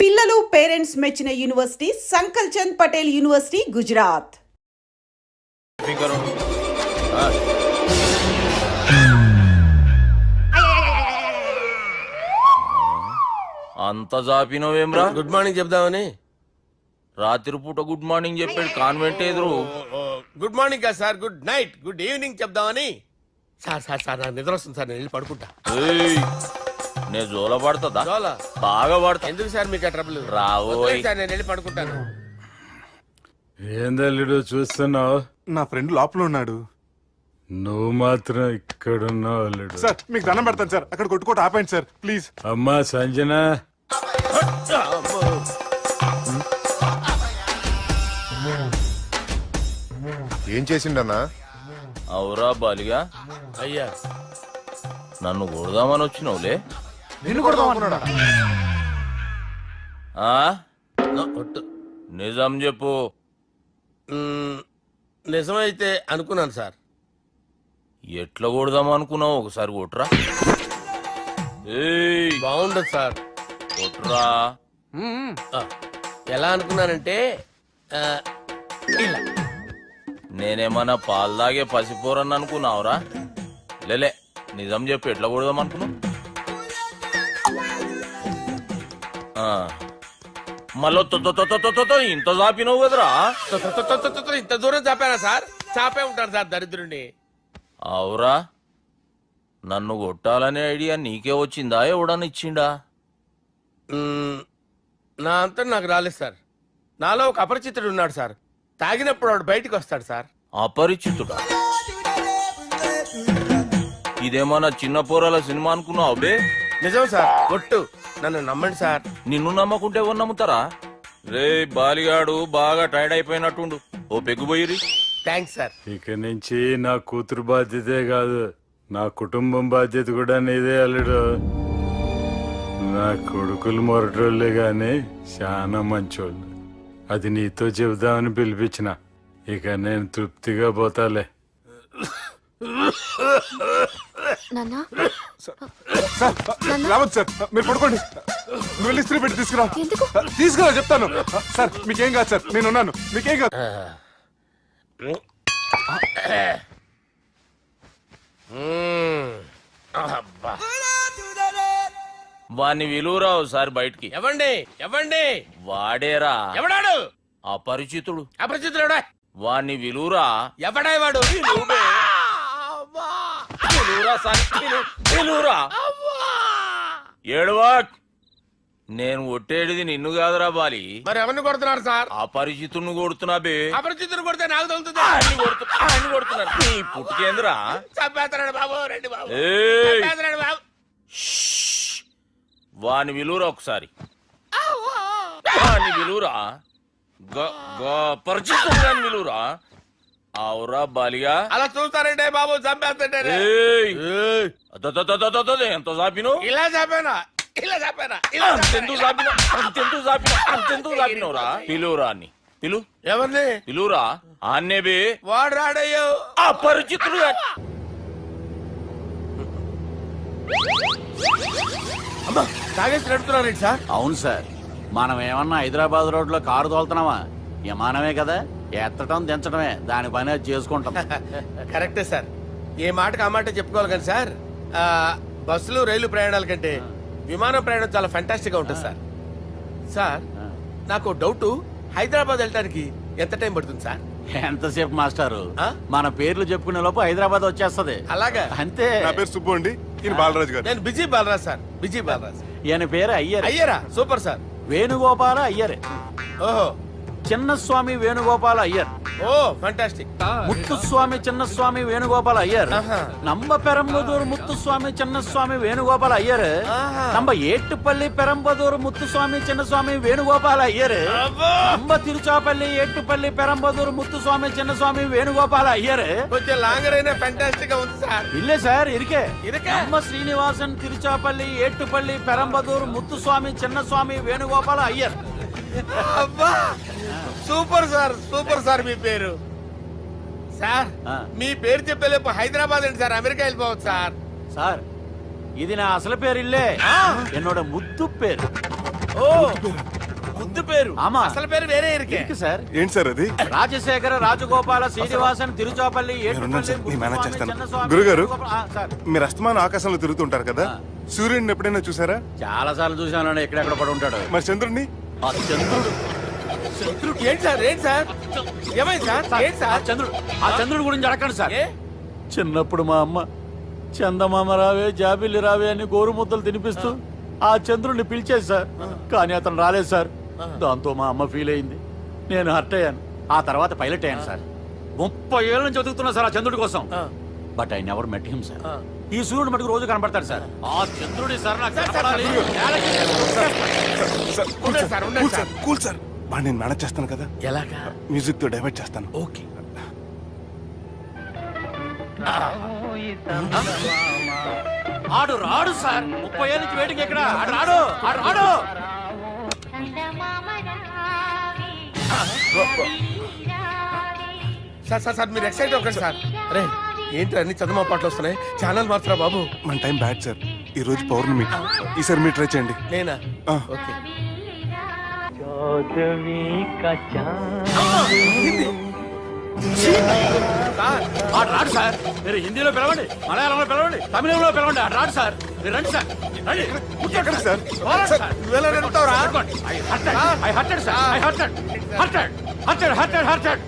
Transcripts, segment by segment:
పిల్లలు పేరెంట్స్ మెచ్చిన university సంకల్ Chand Patel university Gujarat. అంత జాపినవేమ్రా? గుడ్ మార్నింగ్ చెప్దామని. రాత్రి పూట గుడ్ మార్నింగ్ చెప్పాడు కాన్వెంట్ ఎదురు. గుడ్ మార్నింగ్ కదా sir, good night, good evening చెప్దామని. సార్ సార్ సార్ నాకు నిద్ర వస్తుంది సార్, నేను వెళ్ళి పడుకుంటా. నేను జోల పడుతుందా? జోల బాగా పడతా. ఎందుకు సార్ మీకు ట్రబుల్? రావోయ్ సార్, నేను వెళ్ళి పడుకుంటాను. ఏందల్లుడు చూస్తున్నావు? నా ఫ్రెండ్ లోపల ఉన్నాడు. నువ్వు మాత్రం ఇక్కడున్నావు అల్లుడు. సార్ మీకు దండం పెడతాను సార్, అక్కడ కొట్టుకోట ఆపండి సార్ ప్లీజ్. అమ్మా సంజన, ఏం చేసిండన్నా? అవురా బాలిగా, అయ్యా నన్ను కొడదామని వచ్చినావులే. నిన్ను కొడదామన్నాడా? ఆ? ఒట్టు. నిజం చెప్పు. నిజమైతే అనుకున్నాను సార్. ఎట్లా కొడదాం అనుకున్నావు? ఒకసారి కొట్రా. ఏయ్ బాగుండదు సార్. కొట్రా. ఆ, ఎలా అనుకున్నానంటే ఇలా. నేనేమన్నా పాలు తాగే పసిపోరని అనుకున్నావురా? లేలే, నిజం చెప్పు, ఎట్లా కొడదాం అనుకున్నావు? మళ్ళీ ఇంత చాపినావు కదరా? ఇంత దూరం చాపానా సార్? చాపే ఉంటాను సార్ దరిద్రుడిని. అవురా, నన్ను కొట్టాలనే ఐడియా నీకే వచ్చిందా? ఎవడన్నా ఇచ్చిండా? నా అంతా నాకు రాలేదు సార్. నాలో ఒక అపరిచితుడు ఉన్నాడు సార్. తాగినప్పుడు వాడు బయటికి వస్తాడు సార్. అపరిచితుడా? ఇదేమన్నా చిన్న పోరాల సినిమా అనుకున్నావు బే? నిజం సార్, ఒట్టు, నన్ను నమ్మండి సార్. నిన్ను నమ్మకుంటే ఎవరు నమ్ముతారా? రే బాలిగాడు బాగా టైర్డ్ అయిపోయినట్టుండు, ఓ పెగ్గుబోయిరి. Thanks sir. ఇక నుంచి నా కూతురు బాధ్యతే కాదు, నా కుటుంబం బాధ్యత కూడా నీదే అల్లుడు. నా కొడుకులు మొరటోళ్ళే గాని చాలా మంచోళ్ళు. అది నీతో చెబుదామని పిలిపించిన. ఇక నేను తృప్తిగా పోతాలే. సార్ రావద్దు సార్, మీరు పడుకోండి. నువ్వు వెళ్ళి ఇస్త్రీ పెట్టి తీసుకురా. తీసుకురా చెప్తాను. సార్ మీకేం కాదు సార్, నేను ఉన్నాను, మీకేం కాదు. అబ్బా. వాణ్ణి విలువరావు సార్ బయటికి. ఎవండి ఎవండి? వాడేరా ఎవడాడు? అపరిచితుడు. అపరిచితుడా? వాణ్ణి విలువరా. ఎవడా వాడు? విలువరా సార్, విలువరా. ఏడవా, నేను కొట్టేడిది నిన్ను కాదురా బాలి. మరి ఎవరిని కొడుతున్నారు సార్? అపరిచితుడిని కొడుతున్నా బే. అపరిచితుడు కొడితే నాకు తగులుతుంది. ఆయన కొడుతున్నారు. నీ పుట్టుకేంద్రా? చంపేస్తున్నాడు బాబు, రండి బాబు. ఏయ్, చంపేస్తున్నాడు బాబు. వాని విలువరా ఒకసారి. వాని విలువరా. పరిచితుడు విలువరా. అవురా బాలిగా. అలా చూస్తారంటే బాబు, చంపేస్తుంటారు. ఎంత చాపిను? ఇలా చంపానా? ఇలా చంపానా? అంతెందుకు చాపినవురా? పిలువురా అని పిలు. ఎవరిని పిలువురా. ఆన్నే బే. వాడు రాడయ్యో. అపరిచితుడు. అమ్మా, తాగేసి నడుతున్నారండి సార్. అవును సార్, మనం ఏమన్నా హైదరాబాద్ రోడ్ లో కారు తోలుతున్నావా? విమానమే కదా, ఎత్తటం దించడమే దాని పని, అది చేసుకుంటాం. కరెక్టే సార్, ఏ మాటకు ఆ మాట చెప్పుకోవాలి కానీ సార్, బస్సులు రైలు ప్రయాణాల కంటే విమానం ప్రయాణం చాలా ఫెంటాస్టిక్ గా ఉంటుంది సార్. సార్ నాకు డౌట్, హైదరాబాద్ వెళ్ళడానికి ఎంత టైం పడుతుంది సార్? ఎంతసేపు మాస్టారు, ఆ? మన పేర్లు చెప్పుకునే లోపు హైదరాబాద్ వచ్చేస్తది. అలాగా? అంతే. నా పేరు సుబ్బు అండి, ఈయన బాలరాజు గారు. నేను busy Balaraj sir, busy Balaraj. ఈయన పేరు అయ్యర్. అయ్యరా? Super sir. వేణుగోపాల అయ్యర్. ఓహో, చిన్నస్వామి వేణుగోపాల అయ్యర్. ఓ ఫెంటాస్టిక్. ముత్తుస్వామి చిన్నస్వామి వేణుగోపాల అయ్యర్. ఆహా. నంబ పెరంబదూరు ముత్తుస్వామి చిన్నస్వామి వేణుగోపాల అయ్యర్. ఆహా. నంబ ఏట్టుపల్లి పెరంబదూరు ముత్తుస్వామి చిన్నస్వామి వేణుగోపాల అయ్యర్. అబ్బో. నంబ తిరుచాపల్లి ఏట్టుపల్లి పెరంబదూరు ముత్తుస్వామి చిన్నస్వామి వేణుగోపాల అయ్యర్. కొంచెం లాంగర్ అయినా ఫెంటాస్టిక్ గా ఉంది సార్. ఇల్లే సార్, ఇరికే. ఇరికే? నంబ శ్రీనివాసన్ తిరుచాపల్లి ఏట్టుపల్లి పెరంబదూరు ముత్తుస్వామి చిన్నస్వామి వేణుగోపాల అయ్యర్. అబ్బా, సూపర్ సార్, సూపర్ సార్. మీ పేరు సార్, మీ పేరు చెప్పేలేపు హైదరాబాద్ అండి సార్, అమెరికా వెళ్ళిపోవచ్చు సార్. సార్, ఇది నా అసలు పేరు ఇల్లే, என்னோட ముద్దు పేరు. ఓ ముద్దు పేరు ఆమా. అసలు పేరు వేరే ఇరికే ఇరికి సార్ ఏంటి సార్ అది రాజశేఖర రాజగోపాల శ్రీనివాసన్ తిరుచాపల్లి నేనున్నాను సార్, నేను మేనేజ్ చేస్తాను. చిన్నస్వామి, గురుగారు. ఆ, సార్ మీరు అస్తమానం ఆకాశంలో తిరుగుతుంటారు కదా సూర్యుడిని ఎప్పుడైనా చూసారా? చాలా సార్లు చూశాను ఎక్కడెక్కడ పడి ఉంటాడు మరి చంద్రుడిని? ఆ చంద్రుడు ఏంటి సార్ ఏంటి సార్ ఏమైంది సార్ ఏంటి ఆ సార్ చంద్రుడి గురించి అడగండి సార్ ఏ? చిన్నప్పుడు మా అమ్మ చందమామ రావే జాబిల్లి రావే అని గోరు ముద్దలు తినిపిస్తూ ఆ చంద్రుడిని పిలిచేది సార్ కానీ అతను రాలేదు సార్ దాంతో మా అమ్మ ఫీల్ అయింది నేను హర్ట్ అయ్యాను ఆ తర్వాత పైలట్ అయ్యాను సార్ 30 ఏళ్ళ నుంచి చదువుతున్నా సార్ ఆ చంద్రుడి కోసం but I never met him sir ఈ సూర్యుడు మటుకు రోజు కనపడతాడు సార్ ఆ చంద్రుడి సార్ నాకు కనపడాలి. సార్ కూల్ ఉండండి సార్, ఉండండి సార్ కూల్ సార్ వాడిని నేను మేనేజ్ చేస్తాను కదా, ఎలాగా మ్యూజిక్ తో డైవర్ట్ చేస్తాను. ఓకే ఆడు రాడు సార్ 30 ఏళ్ళ నుంచి వెయిటింగ్ ఎక్కడ ఆడు రాడు ఆడు రాడు సార్ సార్ సార్ మీరు ఎక్సైట్ అవ్వకండి సార్ రే ఏంటి అన్ని చదువు పాటలు వస్తున్నాయి ఛానల్ మార్చరా బాబు మన టైం బ్యాడ్ సార్, ఈ రోజు పౌర్ణమి, ఈసారి మీరు ట్రై చేయండి. నేనా ఆ. ఓకే సార్ ఆడు రాడు సార్ మీరు హిందీలో పిలవండి మలయాళంలో పిలవండి తమిళంలో పిలవండి ఆడు రాడు సార్ మీరు రండి సార్ రండి ఎక్కడ సార్? పోరాడు సార్. నువ్వెలా నిలుపుతావురా? పట్టుకోండి. I hurted, sir. I hurted. Hurted.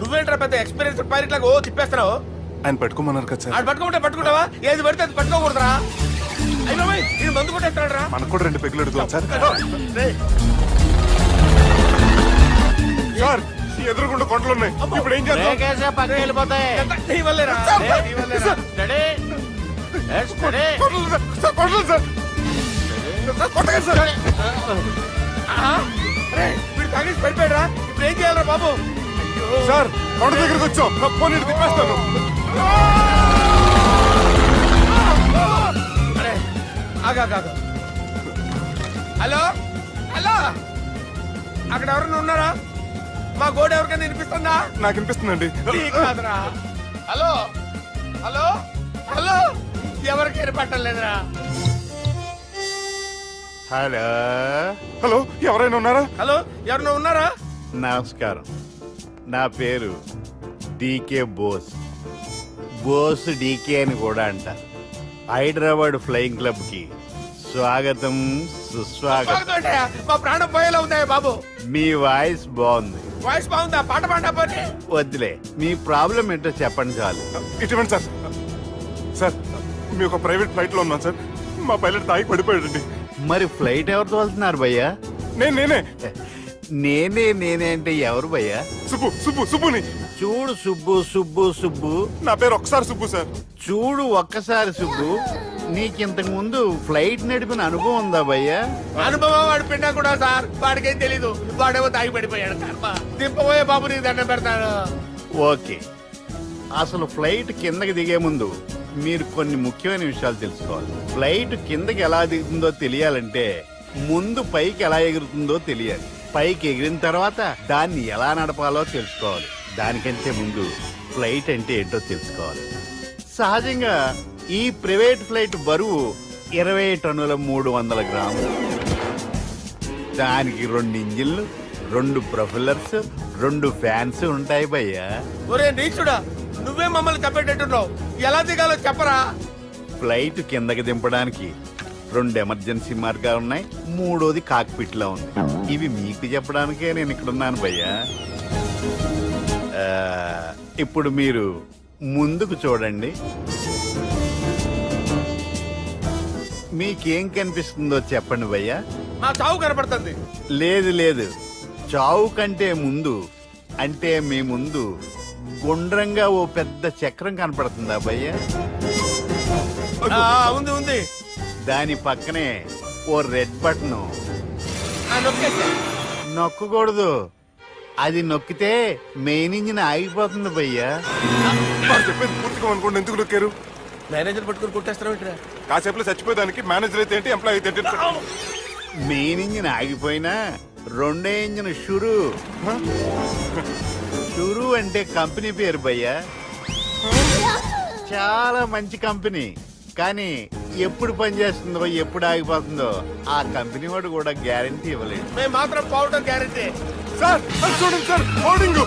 నువ్వేంట్రా పెద్ద ఎక్స్పీరియన్స్ పైలట్ లాగా ఓ తిప్పేస్తున్నావు ఆయన పెట్టుకోమన్నారు కదా సార్. ఆడు పట్టుకుంటే పట్టుకుంటావా ఏది పడితే అది పట్టుకోకూడదురా అయ్యో ఇది మందు కొట్టేస్తాడు రా మనకు కూడా 2 పెగ్గులు అడుగుతాం సార్. సార్ ఎదురుగుండా కొండలు ఉన్నాయి, ఇప్పుడు ఏం చేద్దాం? బ్రేకేసే పక్కకి వెళ్ళిపోతాయి. నీ వల్లేరా నీ వల్లేరా Steady. Let's steady. Kondalu sir, sir, Kondalu sir. Sir, కొట్టకండి సార్. వీడు తాగేసి పడిపోయాడురా ఇప్పుడు ఏం చేయాలరా బాబు సార్ కొండ దగ్గరికి వచ్చాం, పోనీ ఇటు తిప్పేస్తాను. అరే ఆగా హలో హలో అక్కడ ఎవరైనా ఉన్నారా మా గోడ ఎవరికైనా వినిపిస్తుందా నాకు అనిపిస్తుందండి. నీకు కాదురా హలో హలో హలో ఎవరికి ఏర్పట్టలేదురా హలో హలో ఎవరైనా ఉన్నారా? హలో ఎవరైనా ఉన్నారా నమస్కారం, నా పేరు డీకే బోస్. బోస్ డీకే అని కూడా అంటారు. హైదరాబాద్ ఫ్లయింగ్ క్లబ్ కి స్వాగతం సుస్వాగతం. స్వాగతం ఏంటయ్యా? మా ప్రాణం పోయేలా ఉందా బాబు మీ వాయిస్ బాగుంది. వాయిస్ బాగుందా పాట పాడా పోనీ వద్దులే, మీ ప్రాబ్లం ఏంటో చెప్పండి చాలు. ఇటువంటి సార్, సార్ మీ ఒక ప్రైవేట్ ఫ్లైట్ లో ఉన్నాను సార్, మా పైలట్ తాగి పడిపోయాడండి. మరి ఫ్లైట్ ఎవరు తోలుతున్నారు భయ్యా? నేనే నేనే అంటే ఎవరు భయ్యా? సుబ్బుని. చూడు సుబ్బు నా పేరు ఒకసారి సుబ్బు సార్. చూడు ఒక్కసారి సుబ్బు, నీకింతకు ముందు ఫ్లైట్ నడిపిన అనుభవం ఉందా భయ్యా? అనుభవం వాడు పిండా కూడా సార్ వాడికేం తెలీదు వాడేమో తాగి పడిపోయాడు కర్మ దింపబోయే బాబు నీకు దండం పెడతాడు ఓకే, అసలు ఫ్లైట్ కిందకి దిగే ముందు మీరు కొన్ని ముఖ్యమైన విషయాలు తెలుసుకోవాలి. ఫ్లైట్ కిందకి ఎలా దిగుతుందో తెలియాలంటే ముందు పైకి ఎలా ఎగురుతుందో తెలియాలి. పైకి ఎగిరిన తర్వాత దాన్ని ఎలా నడపాలో తెలుసుకోవాలి. దానికంటే ముందు ఫ్లైట్ అంటే ఏంటో తెలుసుకోవాలి. సహజంగా ఈ ప్రైవేట్ ఫ్లైట్ బరువు 20 టన్నుల 300 గ్రాములు. దానికి 2 ఇంజిన్లు, 2 ప్రొఫెల్లర్స్, 2 ఫ్యాన్స్ ఉంటాయి భయ్యా. ఒరే నీచుడా నువ్వే మమ్మల్ని తప్పేటట్టున్నావు ఎలా దిగాలో చెప్పరా ఫ్లైట్ కిందకి దింపడానికి 2 ఎమర్జెన్సీ మార్గాలు ఉన్నాయి, 3వది కాక్పిట్ లో ఉంది. ఇవి మీకు చెప్పడానికే నేను ఇక్కడ ఉన్నాను భయ్యా. ఇప్పుడు మీరు ముందుకు చూడండి. మీకేం కనిపిస్తుందో చెప్పండి భయ్యా. మా చావు కనపడుతుంది లేదు, చావు కంటే ముందు అంటే మీ ముందు గుండ్రంగా ఓ పెద్ద చక్రం కనపడుతుందా భయ్యా? ఉంది దాని పక్కనే ఓ రెడ్ బటన్. నొక్కేసా నొక్కకూడదు, అది నొక్కితే మెయిన్ ఇంజిన్ ఆగిపోతుంది భయ్యా. వాడు చెప్పేది పూర్తిగా అనుకోండి, ఎందుకు నొక్కారు? మేనేజర్ పట్టుకుని కొట్టేస్తారా ఏంట్రా? కాసేపులో చచ్చిపోయేదానికి మేనేజర్ అయితే ఏంటి, ఎంప్లాయ్ అయితే ఏంటి? మెయిన్ ఇంజిన్ ఆగిపోయినా 2వ ఇంజిన్ షురు అంటే కంపెనీ పేరు భయ్యా. చాలా మంచి కంపెనీ, కానీ ఎప్పుడు పనిచేస్తుందో ఎప్పుడు ఆగిపోతుందో ఆ కంపెనీ వాడు కూడా గ్యారంటీ ఇవ్వలేడు. మేము మాత్రం పౌడర్ గ్యారెంటీ. సార్ అది చూడండి సార్, హోర్డింగ్.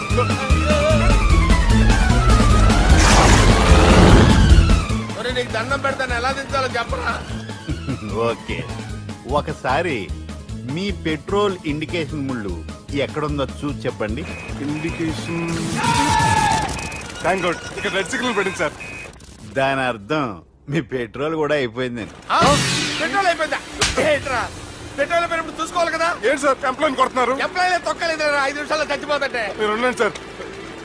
మరి నీకు దండం పెడతాను, ఎలా దించాలో చెప్పరా? ఓకే, ఒకసారి మీ పెట్రోల్ ఇండికేషన్ ముళ్ళు ఎక్కడుందో చూసి చెప్పండి. ఇండికేషన్. థ్యాంక్ గాడ్, ఇక్కడ రెడ్ సిగ్నల్ పెట్టింది సార్. దాని అర్థం మీ పెట్రోల్ కూడా అయిపోయిందని. ఆ? పెట్రోల్ అయిపోయిందా? ఏంట్రా పెట్రోల్ అయిపోయినప్పుడు చూసుకోవాలి కదా. ఏంటి సార్ ఎంప్లాయ్ కొడుతున్నారు? ఎంప్లాయీ తొక్కలేదు, 5 నిమిషాల్లో చచ్చిపోతుంటే. మీరు ఉండండి సార్,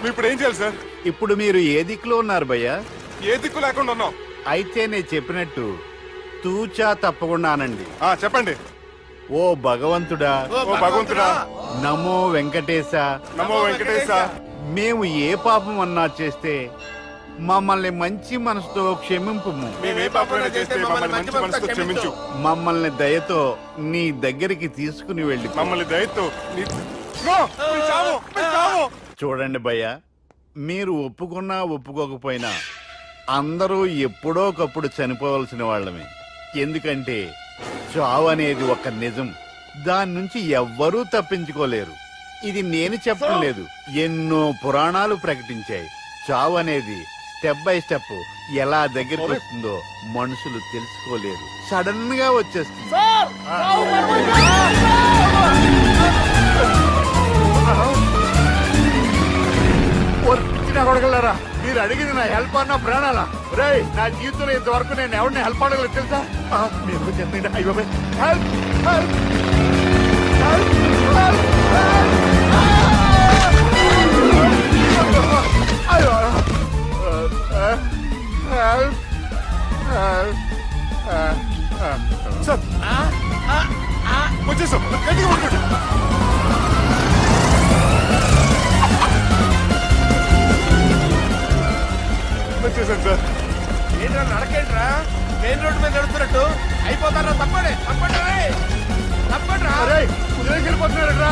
మీరు ఇప్పుడు ఏం చేయాలి సార్? ఇప్పుడు మీరు ఏ దిక్కులో ఉన్నారు భయ్యా? ఏ దిక్కు లేకుండా ఉన్నాం. అయితే నేను చెప్పినట్టు తూచా తప్పకుండా అనండి. చెప్పండి. ఓ భగవంతుడా, ఓ భగవంతుడా, నమో వెంకటేశ, నమో వెంకటేశ. మేము ఏ పాపం అన్నా చేస్తే మమ్మల్ని మంచి మనసుతో క్షమింపుము. మేమే పాపమైనా చేస్తే మమ్మల్ని మంచి మనసుతో క్షమించు. మమ్మల్ని దయతో నీ దగ్గరికి తీసుకుని వెళ్ళి. మమ్మల్ని దయతో నో, మీ చావు, మీ చావు. చూడండి భయ్య, మీరు ఒప్పుకున్నా ఒప్పుకోకపోయినా అందరూ ఎప్పుడో ఒకప్పుడు చనిపోవలసిన వాళ్ళమే. ఎందుకంటే చావు అనేది ఒక నిజం, దాని నుంచి ఎవ్వరూ తప్పించుకోలేరు. ఇది నేను చెప్పడం లేదు, ఎన్నో పురాణాలు ప్రకటించాయి. చావు అనేది స్టెప్ బై స్టెప్ ఎలా దగ్గరికి వస్తుందో మనుషులు తెలుసుకోలేరు, సడన్ గా వచ్చేస్తుంది. కొడగలరా, మీరు అడిగింది నా హెల్ప్ అన్న ప్రాణాలా? రేయ్, నా జీవితంలో ఇంతవరకు నేను ఎవరిని హెల్ప్ అడగలేదు తెలుసా? మీరు చెప్పండి. అయ్యో హెల్ప్, హెల్ప్, సార్ వచ్చేసాం, గట్టిగా పట్టుకోండి. వచ్చేసాను సార్. ఏంట్రా నడకేంట్రా, మెయిన్ రోడ్డు మీద నడుస్తున్నట్టు అయిపోతారా? తప్పండి, తప్పండి, తప్పండి రా. వెళ్ళిపోతున్నారా?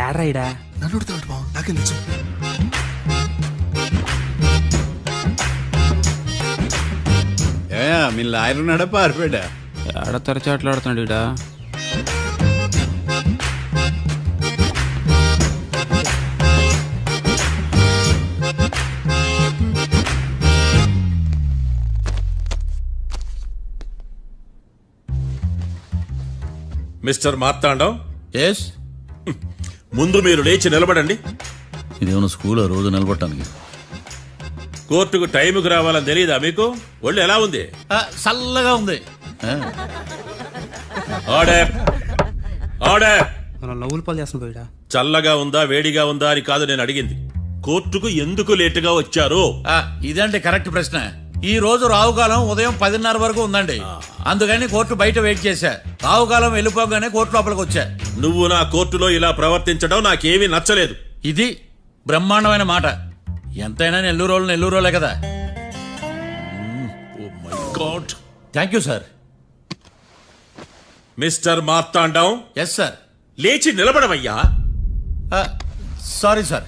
ఏడ్రైడా నన్ను అడుగుతాడు బావ, నాకేం తెలుసు. మీ లాయర్ ఉన్నాడా పారిపోయాడా? ఆడ తరచాట్లాడుతున్నాడు ఇడా. మిస్టర్ మార్తాండం, ఎస్, ముందు మీరు లేచి నిలబడండి. ఇదేమన్నా స్కూల్ రోజు నిలబడటానికి? కోర్టుకు టైంకి రావాలని తెలియదా మీకు? ఒళ్ళు ఎలా ఉంది? చల్లగా ఉంది. Order, order. మనం నవ్వులు పాలు చేస్తున్నాం పోయిడా. చల్లగా ఉందా వేడిగా ఉందా అని కాదు నేను అడిగింది, కోర్టుకు ఎందుకు లేటుగా వచ్చారు? ఇదంటే కరెక్ట్ ప్రశ్న. ఈ రోజు రావుకాలం ఉదయం 10:30 వరకు ఉందండి, అందుకని కోర్టు బయట వెయిట్ చేశా. రావుకాలం వెళ్ళిపోగానే కోర్టు లోపలికి వచ్చా. నువ్వు నా కోర్టులో ఇలా ప్రవర్తించడం నాకేమీ నచ్చలేదు. ఇది బ్రహ్మాండమైన మాట. ఎంతైనా నెల్లూరులే కదా. Oh my God. Thank you sir. Mister Marthandam, yes sir. లేచి నిలబడవయ్యా. Sorry sir.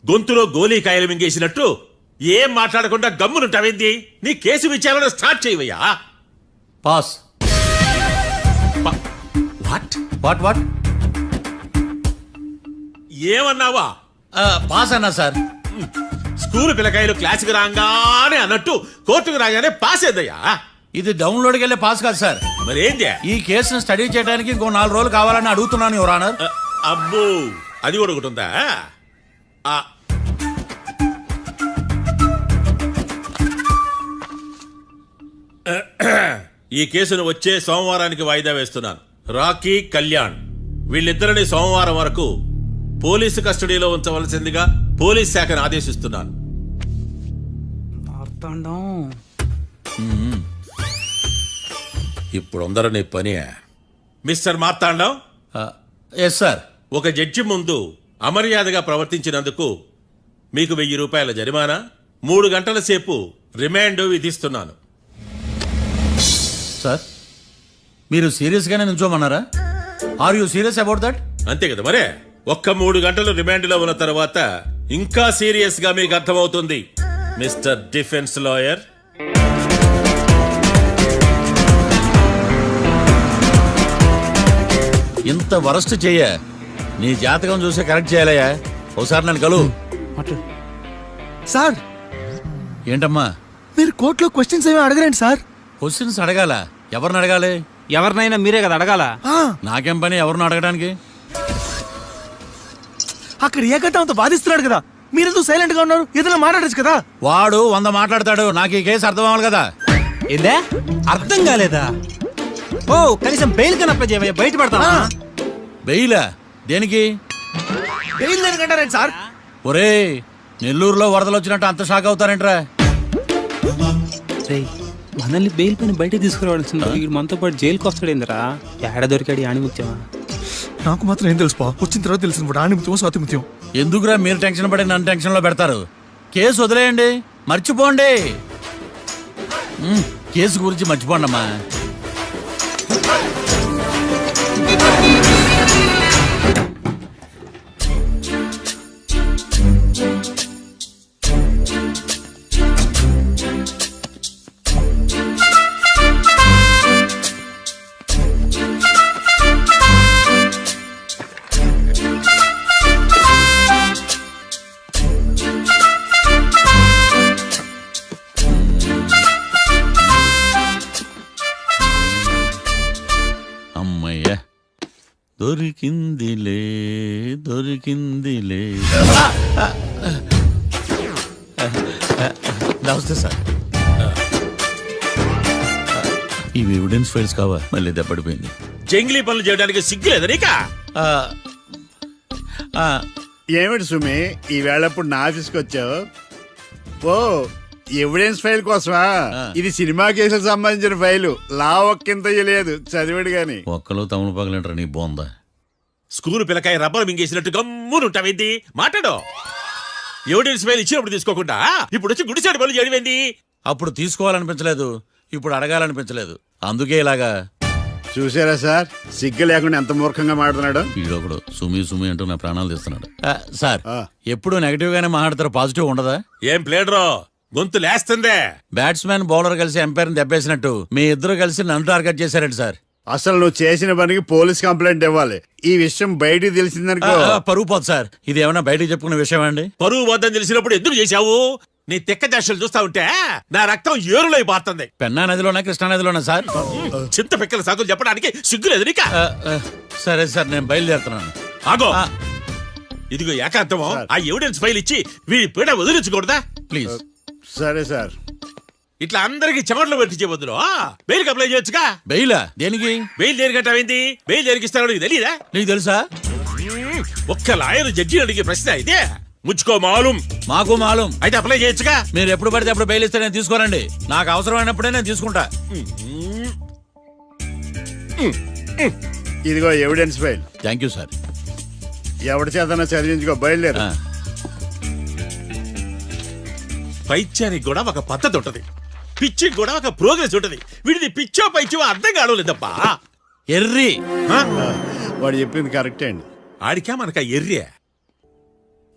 గొంతులో గోలీకాయలు మింగేసినట్టు ఏం మాట్లాడకుండా గమ్మునుంటావేంది? నీ కేసు విచారణ స్టార్ట్ చేయవయ్యా. పాస్. వాట్ వాట్ వాట్ ఏమన్నావా? పాస్ అన్నా సార్. స్కూల్ పిల్లకాయలు క్లాసుకు రాగానే అన్నట్టు కోర్టుకు రాగానే పాస్ అయ్యా. ఇది డౌన్లోడ్కి వెళ్ళే పాస్ కాదు సార్. మరేంది? ఈ కేసును స్టడీ చేయడానికి ఇంకో 4 రోజులు కావాలని అడుగుతున్నాను యువర్ ఆనర్. అబ్బో, అది కూడా ఒకటి ఉందా? ఈ కేసును వచ్చే సోమవారానికి వాయిదా వేస్తున్నాను. రాకీ, కళ్యాణ్ వీళ్ళిద్దరిని సోమవారం వరకు పోలీసు కస్టడీలో ఉంచవలసిందిగా పోలీస్ శాఖను ఆదేశిస్తున్నాను. ఇప్పుడు అందరూ నీ పని మిస్టర్ మార్తాండం, ఎస్ సార్. ఒక జడ్జి ముందు అమర్యాదగా ప్రవర్తించినందుకు మీకు 1000 రూపాయల జరిమానా, 3 గంటల సేపు రిమాండ్ విధిస్తున్నాను. సార్ మీరు సీరియస్గానే నిల్చోమన్నారా? Are you serious about that? అంతే కదా మరే. ఒక్క 3 గంటలు రిమాండ్లో ఉన్న తర్వాత ఇంకా సీరియస్ గా మీకు అర్థమవుతుంది మిస్టర్ డిఫెన్స్ లాయర్. ఇంత వరస్ట్ చెయ్య నీ జాతకం చూసే కరెక్ట్ చేయాలయ్యా. ఒకసారి నన్ను కలువు. సార్ ఏంటమ్మా మీరు కోర్టులో క్వశ్చన్స్ ఏమీ అడగరండి సార్. క్వశ్చన్స్ అడగాల? ఎవరిని అడగాలి? ఎవరినైనా మీరే కదా అడగాల. నాకేం పని ఎవరిని అడగడానికి? అక్కడ ఏకతాంతో బాధిస్తున్నాడు కదా, మీరెందుకు సైలెంట్ గా ఉన్నారు? ఏదైనా మాట్లాడచ్చు కదా. వాడు 100 మాట్లాడతాడు. నాకు ఈ కేసు అర్థం అవ్వాలి కదా. ఏందే అర్థం కాలేదా? ఓ కనీసం బెయిల్ కన్నా అప్లై చేయవయ్యా, బయట పడతావా? బెయిలా? దేనికి? బెయిల్ దేనికంటారండి సార్? ఒరే నెల్లూరులో వరదలు వచ్చినట్టు అంత షాక్ అవుతారేంట్రా? మనల్ని బెయిల్ పైన బయట తీసుకురావాల్సింది వీడు మనతో పాటు జైలుకి వస్తాడేందిరా? ఏడ దొరికాడు ఆణిముత్యమా? నాకు మాత్రం ఏం తెలుసు వచ్చిన తర్వాత తెలిసిన ఆణిముత్యం స్వాతిముత్యం. ఎందుకురా మీరు టెన్షన్ పడి నన్ను టెన్షన్ లో పెడతారు? కేసు వదిలేయండి, మర్చిపోండి. కేసు గురించి మర్చిపోండి అమ్మా. అమ్మయ్య దొరికిందిలే దొరికిందిలే. నమస్తే సార్. ఇవి ఎవిడెన్స్ ఫైల్స్ కావా? మళ్ళీ దెబ్బడిపోయింది. జంగిలీ పనులు చేయడానికి సిగ్గులేదా నీకా? ఏమిటి సుమి ఈవేళప్పుడు నా ఆఫీస్కి వచ్చావు? ఓ ఎవిడెన్స్ ఫైల్ కోసమా? ఇది సినిమా కేసులకు సంబంధించిన ఫైలు. లా ఒక్కింత లేదు, చదివాడు గాని. ఒక్కలో తమను పగలంటారా నీ బోందా? School పిల్లకాయ rubber మింగేసినట్టు గమ్మునుంటావేంది? మాట్లాడు. ఎవిడెన్స్ ఫైల్ ఇచ్చినప్పుడు తీసుకోకుండా ఇప్పుడు వచ్చి గుడిసాడు పనులు చేయడమేంది? అప్పుడు తీసుకోవాలనిపించలేదు, ఇప్పుడు అడగాలనిపించలేదు, అందుకే ఇలాగా. చూసారా సార్, సిగ్గు లేకుండా ఎంత మూర్ఖంగా మాట్లాడుతున్నాడు. వీడొకడు సుమి సుమి అంటూ నా ప్రాణాలు తీస్తున్నాడు. సార్ ఎప్పుడు నెగటివ్ గానే మాట్లాడతారు, పాజిటివ్ ఉండదా? ఏం ప్లేడరో గొంతు లేస్తుందే. బ్యాట్స్మెన్ బౌలర్ కలిసి ఎంపైర్ దెబ్బేసినట్టు మీ ఇద్దరు కలిసి నన్ను టార్గెట్ చేశారండి సార్. అసలు నువ్వు చేసిన పనికి పోలీస్ కంప్లైంట్ ఇవ్వాలి. ఈ విషయం బయటికి తెలిసిందనుకో పరువు పోదు సార్. ఇది ఏమైనా బయటకు చెప్పుకునే విషయం అండి? పరువు వద్దని తెలిసినప్పుడు ఎందుకు చేశావు? నీ తెక్క దశలు చూస్తా ఉంటే నా రక్తం ఏరులై పారుతుంది. పెన్నా నదిలోనా కృష్ణా నదిలోనా సార్? చింత పిక్కల సాకులు చెప్పడానికి సిగ్గులేదు నీకా? సరే సార్ నేను బయలుదేరుతున్నాను. ఆగో, ఇదిగో ఏకాంతమో ఆ ఎవిడెన్స్ ఫైల్ ఇచ్చి వీడి పీడ వదిలించకూడదా? ప్లీజ్. సరే సార్. ఇట్లా అందరికి చెమటలు పెట్టించే బదులు బెయిల్కి అప్లై చేయొచ్చుగా. బెయిలా? దేనికి? బెయిల్ దేనికంటావేంది? బెయిల్ దేనికి ఇస్తారో నీకు తెలియదా? నీకు తెలుసా? ఒక్క లాయర్ జడ్జి అడిగే ప్రశ్న అయితే ముచ్చుకో మాలూం. మాకు మాలూం. అయితే అప్లై చేయొచ్చుగా. మీరు ఎప్పుడు పడితే అప్పుడు బెయిల్ ఇస్తే నేను తీసుకోనండి. నాకు అవసరమైనప్పుడే నేను తీసుకుంటా. ఇదిగో evidence file. Thank you sir. ఎవరి చేతనా చదివించుకో, బయలుదేరు. పైత్యానికి కూడా ఒక పద్ధతి ఉంటది, పిచ్చికి కూడా ఒక ప్రోగ్రెస్ ఉంటది. వీడిది పిచ్చో పైచో అర్థం కావలేదప్పా. ఎర్రి. వాడు చెప్పింది కరెక్టే అండి. ఆడికా మనక ఎర్రియా?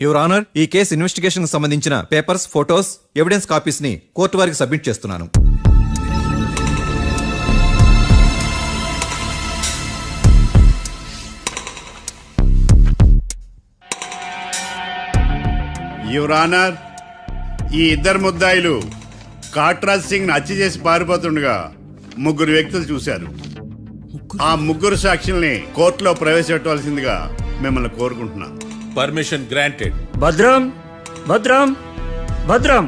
యువర్ ఆనర్, ఈ కేసు ఇన్వెస్టిగేషన్ కు సంబంధించిన పేపర్స్, ఫోటోస్, ఎవిడెన్స్ కాపీస్ ని కోర్టు వారికి సబ్మిట్ చేస్తున్నాను. యువర్ ఆనర్, ఈ ఇద్దరు ముద్దాయిలు కాట్రాజ్ సింగ్ హత్య చేసి పారిపోతుండగా 3 వ్యక్తులు చూశారు. ఆ 3 సాక్షుల్ని కోర్టులో ప్రవేశపెట్టవలసిందిగా మిమ్మల్ని కోరుకుంటున్నాను. Permission granted. భద్రం భద్రం భద్రం.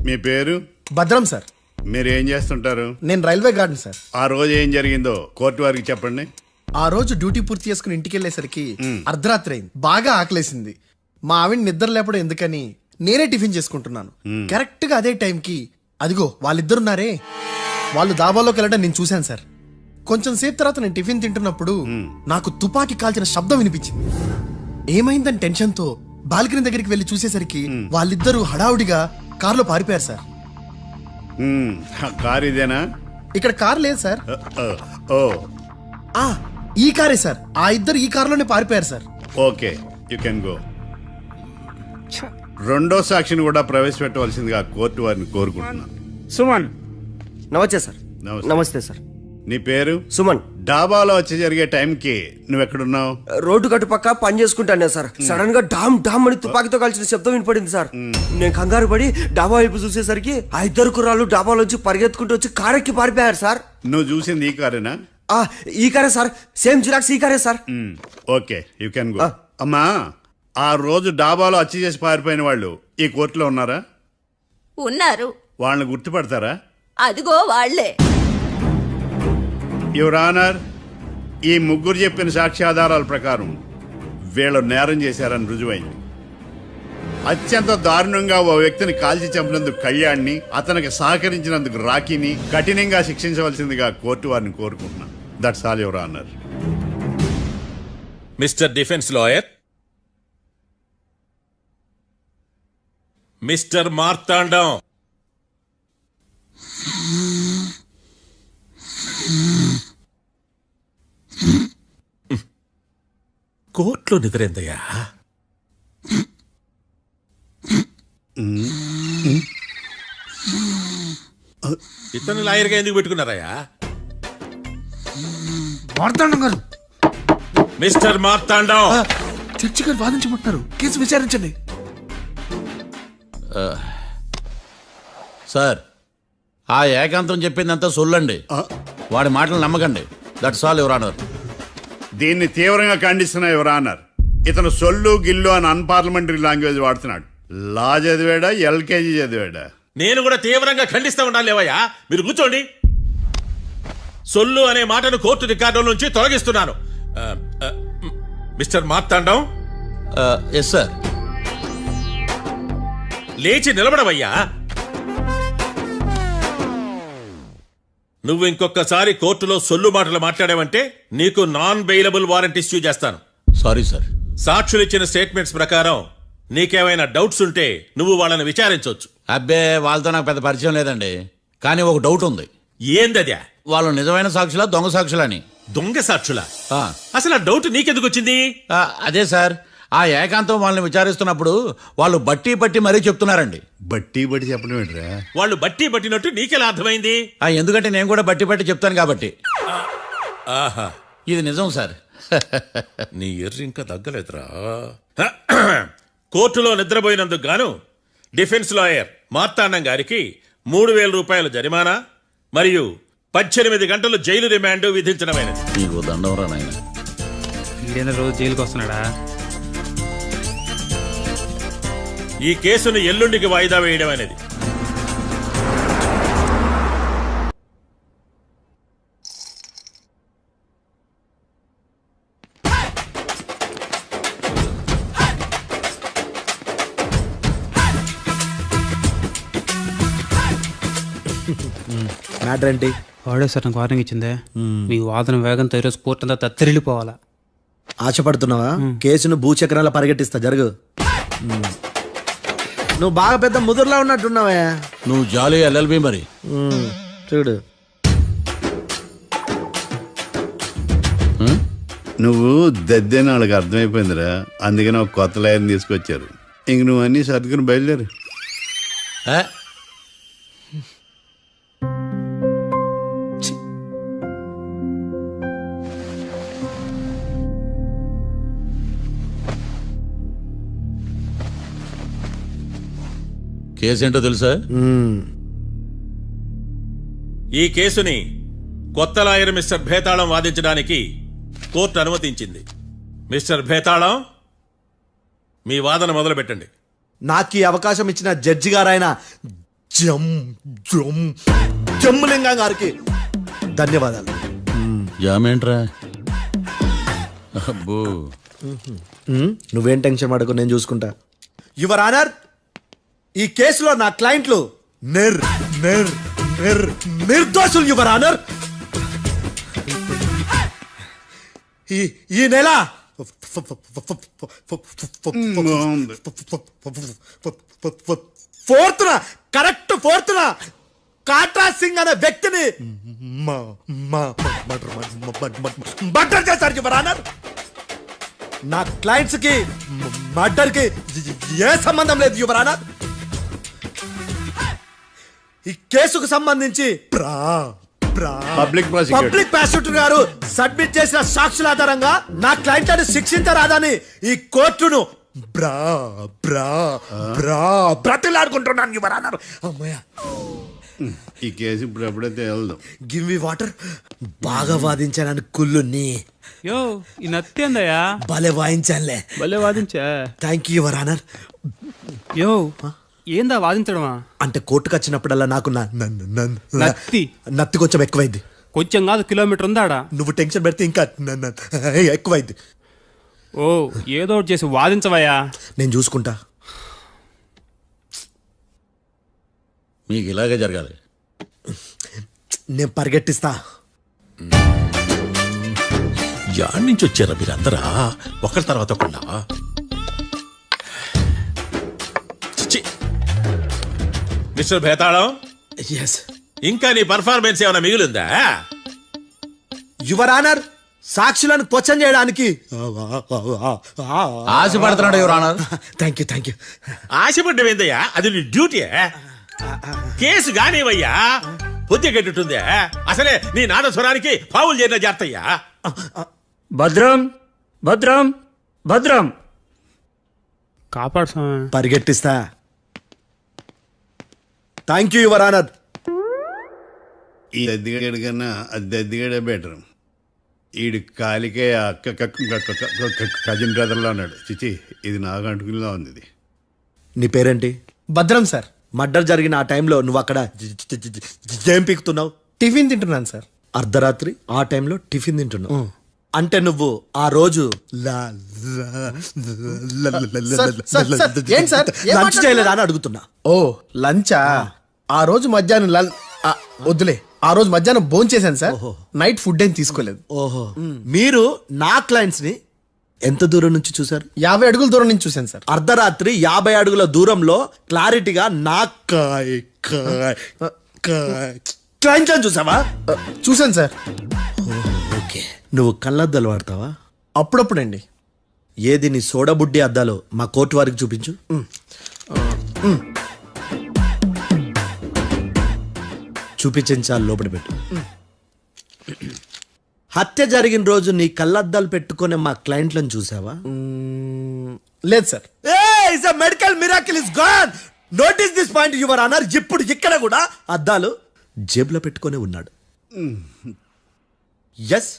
మీ పేరు? భద్రం సార్. మీరు ఏం చేస్తుంటారు? నేను రైల్వే గార్డెన్ సార్. ఆ రోజు ఏం జరిగిందో కోర్టు వారికి చెప్పండి. ఆ రోజు డ్యూటీ పూర్తి చేసుకుని ఇంటికి వెళ్ళేసరికి అర్ధరాత్రి అయింది. బాగా ఆకలేసింది. మా ఆవిడ నిద్ర లేపడం ఎందుకని నేనే టిఫిన్ చేసుకుంటున్నాను. కరెక్ట్ గా అదే టైంకి అదిగో వాళ్ళిద్దరున్నారే వాళ్ళు దాబాలోకి వెళ్ళడం నేను చూశాను సార్. కొంచెం సేపు తర్వాత నేను టిఫిన్ తింటున్నప్పుడు నాకు తుపాకీ కాల్చిన శబ్దం వినిపించింది. ఏమైందని టెన్షన్తో బాల్కనీ దగ్గరికి వెళ్ళి చూసేసరికి వాళ్ళిద్దరూ హడావుడిగా కారులో పారిపోయారు సార్. కార్ ఇదేనా? ఇక్కడ కార్ లేదు సార్. ఓ ఆ, ఈ కారే సార్. ఆ ఇద్దరు ఈ కారులోనే పారిపోయారు sir. Okay, you can go. రెండో సాక్షిని కూడా ప్రవేశపెట్టవలసిందిగా కోర్టు వారిని కోరుకుంటున్నాను. సుమన్. నమస్తే సార్. నమస్తే. నమస్తే సార్. నీ పేరు? సుమన్. డాబాలో వచ్చి జరిగే టైంకి నువ్వు ఎక్కడున్నావు? రోడ్డు గట్టు పక్క పని చేసుకుంటాను సార్. సడన్ గా డామ్ డామ్ అని తుపాకీతో కాల్చిన శబ్దం వినపడింది సార్. నేను కంగారు పడి డాబా వైపు చూసేసరికి ఆ ఇద్దరు కుర్రాళ్ళు డాబాలోంచి పరిగెత్తుకుంటూ వచ్చి కారెక్కి పారిపోయారు సార్. నువ్వు చూసింది ఈ కారేనా? ఈ కారే సార్. సేమ్ జిరాక్స్ ఈ కారే sir. Okay, you can go. అమ్మా, ఆ రోజు డాబాలో హత్య చేసి పారిపోయిన వాళ్ళు ఈ కోర్టులో ఉన్నారా? ఉన్నారు. వాళ్ళని గుర్తుపడతారా? అదిగో వాళ్లే. యువర్ ఆనర్, ఈ ముగ్గురు చెప్పిన సాక్ష్యాధారాల ప్రకారం వీళ్ళు నేరం చేశారని రుజువైంది. అత్యంత దారుణంగా ఓ వ్యక్తిని కాల్చి చంపినందుకు కళ్యాణ్ని, అతనికి సహకరించినందుకు రాకీని కఠినంగా శిక్షించవలసిందిగా కోర్టు వారిని కోరుకుంటున్నాను. That's all your honour. Mister defence lawyer, mister Marthandam, కోర్టులో నిద్రేందయ్యా? ఇతను లాయర్గా ఎందుకు పెట్టుకున్నారయ్యా? మార్తాండం గారు, మిస్టర్ మార్తాండం, చర్చి గారు వాదించమంటున్నారు. కేసు విచారించండి. సార్, ఆ ఏకాంతం చెప్పిందంతా సొల్లండి. వాడి మాటలు నమ్మకండి. That's all your honour. దీన్ని తీవ్రంగా ఖండిస్తున్నా యువర్ ఆనర్. ఇతను సొల్లు గిల్లు అని అన్పార్లమెంటరీ లాంగ్వేజ్ వాడుతున్నాడు. లా చదివాడా, ఎల్కేజీ చదివాడా? నేను కూడా తీవ్రంగా ఖండిస్తా ఉండాలి. లేవయ్యా, మీరు కూర్చోండి. సొల్లు అనే మాటను కోర్టు రికార్డుల నుంచి తొలగిస్తున్నాను. Mister Marthandam, yes sir. లేచి నిలబడవయ్యా. నువ్వు ఇంకొకసారి కోర్టులో సొల్లు మాటలు మాట్లాడావంటే నీకు నాన్ బెయిలబుల్ వారెంట్ ఇష్యూ చేస్తాను. Sorry sir. సాక్షులు ఇచ్చిన స్టేట్మెంట్స్ ప్రకారం నీకేమైనా డౌట్స్ ఉంటే నువ్వు వాళ్ళని విచారించవచ్చు. అబ్బే, వాళ్ళతో నాకు పెద్ద పరిచయం లేదండి. కానీ ఒక డౌట్ ఉంది. ఏందద్యా? వాళ్ళు నిజమైన సాక్షులా, దొంగ సాక్షులని? దొంగ సాక్షులా? అసలు ఆ డౌట్ నీకెందుకు వచ్చింది? అదే సార్, ఆ ఏకాంతం వాళ్ళని విచారిస్తున్నప్పుడు వాళ్ళు బట్టి బట్టి మరీ చెప్తున్నారండి. బట్టి బట్టి చెప్పడం ఏంట్రా? వాళ్ళు బట్టి పట్టినట్టు నీకెలా అర్థమైంది? ఎందుకంటే నేను కూడా బట్టి బట్టి చెప్తాను కాబట్టి. ఆహా, ఇది నిజం సార్. నీ ఎర్రి ఇంకా తగ్గలేదురా. కోర్టులో నిద్రపోయినందుకు గాను డిఫెన్స్ లాయర్ మార్తాండం గారికి 3,000 రూపాయల జరిమానా మరియు 18 గంటలు జైలు రిమాండ్ విధించడమైనది. నీకు దండవరా నాయన. వీడేంద్ర రోజు జైలుకి వస్తున్నాడా? ఈ కేసును ఎల్లుండికి వాయిదా వేయడం అనేది. మ్యాటర్ ఏంటి? వాడే సార్ నాకు వార్నింగ్ ఇచ్చిందే. మీ వాదన వేగంతో ఈరోజు కోర్టు అంతా తత్తరిల్లిపోవాలా. ఆశపడుతున్నావా? కేసును భూచక్రాల పరిగెట్టిస్తా. జరుగు. నువ్వు బాగా పెద్ద ముదురులా ఉన్నట్టున్నావా? నువ్వు జాలి ఎల్ఎల్బి మరి. చూడు, నువ్వు దద్దేని వాళ్ళకి అర్థమైపోయిందిరా. అందుకని ఒక కొత్త లాయర్ని తీసుకొచ్చారు. ఇంక నువ్వు అన్నీ సర్దుకుని బయలుదేరు. కేసేంటో తెలుసా? ఈ కేసుని కొత్త లాయర్ మిస్టర్ భేతాళం వాదించడానికి కోర్టు అనుమతించింది. మిస్టర్ భేతాళం, మీ వాదన మొదలు పెట్టండి. నాకు ఈ అవకాశం ఇచ్చిన జడ్జి గారైన జమ్ములింగం గారికి ధన్యవాదాలు. జామేంట్రా? అబ్బో, నువ్వేం టెన్షన్ పడకు, నేను చూసుకుంటా. యువర్ ఆనర్, ఈ కేసులో నా క్లయింట్లు నిర్దోషులు యువర్ ఆనర్. ఈ నెల ఫోర్త్న కాట్రా సింగ్ అనే వ్యక్తిని మర్డర్ చేశారు యువర్ ఆనర్. నా క్లయింట్స్ కి మర్డర్ కి ఏ సంబంధం లేదు యువర్ ఆనర్. ఈ కేసుకు సంబంధించి పబ్లిక్ పబ్లిక్ ప్రాసిక్యూటర్ గారు సబ్మిట్ చేసిన సాక్షుల ఆధారంగా నా క్లయింట్ ని శిక్షించరాదని ఈ కోర్టును బ్రతిలాడుకుంటున్నాను యువర్ ఆనర్. అమ్మయ్య, ఈ కేసు ఇప్పుడు ఎప్పుడైతే వెళ్దాం. Give me water. బాగా వాదించానని కుళ్ళుని యో ఈ నత్తేందయ్యా భలే వాయించానులే. భలే వాదించా. Thank you your honour. యో ఏందా వాదించడమా? అంటే కోర్టుకు వచ్చినప్పుడల్లా నాకు నత్తి నత్తి కొంచెం ఎక్కువైంది. కొంచెం కాదు, కిలోమీటర్ ఉందాడా. నువ్వు టెన్షన్ పెడితే ఇంకా ఎక్కువైంది. ఓ ఏదో ఒకటి చేసి వాదించవయ్యా. నేను చూసుకుంటా. మీకు ఇలాగే జరగాలి. నేను పరిగెట్టిస్తా. యాడ్ నుంచి వచ్చారా మీరందరా ఒకరి తర్వాత ఒకళ్ళ? మిస్టర్ భేతాళం, ఎస్ ఇంకా నీ పర్ఫార్మెన్స్ ఏమైనా మిగిలిందా? యువర్ ఆనర్, సాక్షులను క్వశ్చన్ చేయడానికి ఆశపడుతున్నాడు యువర్ ఆనర్. Thank you. ఆశపడ్డం ఏందయ్యా, అది నీ డ్యూటీ. కేసు గానివయ్యా, బుద్ధి గట్టుందే. అసలే నీ నాదస్వరానికి పావులు చేరిన జాతయ్యా. భద్రం భద్రం భద్రం కాపాడు స్వామి. పరిగెట్టిస్తా. Thank you your honour. ఈ దద్దిగడి కన్నా అది దద్దిగడే బెటర్. ఈడు కాలికే కజిన్ బ్రదర్లో ఉన్నాడు. చిచి, ఇది నాకు అంటుకునిలా ఉంది. ఇది నీ పేరేంటి? భద్రం సార్. మర్డర్ జరిగిన ఆ టైంలో నువ్వు అక్కడ ఏం పీకుతున్నావు? టిఫిన్ తింటున్నాను సార్. అర్ధరాత్రి ఆ టైంలో టిఫిన్ తింటున్నావు అంటే నువ్వు ఆ రోజు లంచ్ చేయలేదా అని అడుగుతున్నా. ఓ లంచా? ఆ రోజు మధ్యాహ్నం వద్దులే, ఆ రోజు మధ్యాహ్నం భోజనం చేశాను సార్. నైట్ ఫుడ్ ఏం తీసుకోలేదు. ఓహో, మీరు నా క్లయింట్స్ ని ఎంత దూరం నుంచి చూసారు? 50 అడుగుల దూరం నుంచి చూశాను సార్. అర్ధరాత్రి 50 అడుగుల దూరంలో క్లారిటీగా నా క్లయింట్ అని చూసావా? చూశాను సార్. ఓకే, నువ్వు కళ్ళద్దాలు వాడతావా? అప్పుడప్పుడండి. ఏది నీ సోడబుడ్డి అద్దాలు మా కోర్టు వారికి చూపించు. చూపించాలి, లోపల పెట్టు. హత్య జరిగిన రోజు నీ కళ్ళద్దాలు పెట్టుకునే మా క్లయింట్లను చూసావా? లేదు sir. Medical miracle is gone. Notice this point your honour. ఇప్పుడు ఇక్కడ కూడా అద్దాలు జేబులో పెట్టుకొని ఉన్నాడు. ఎస్,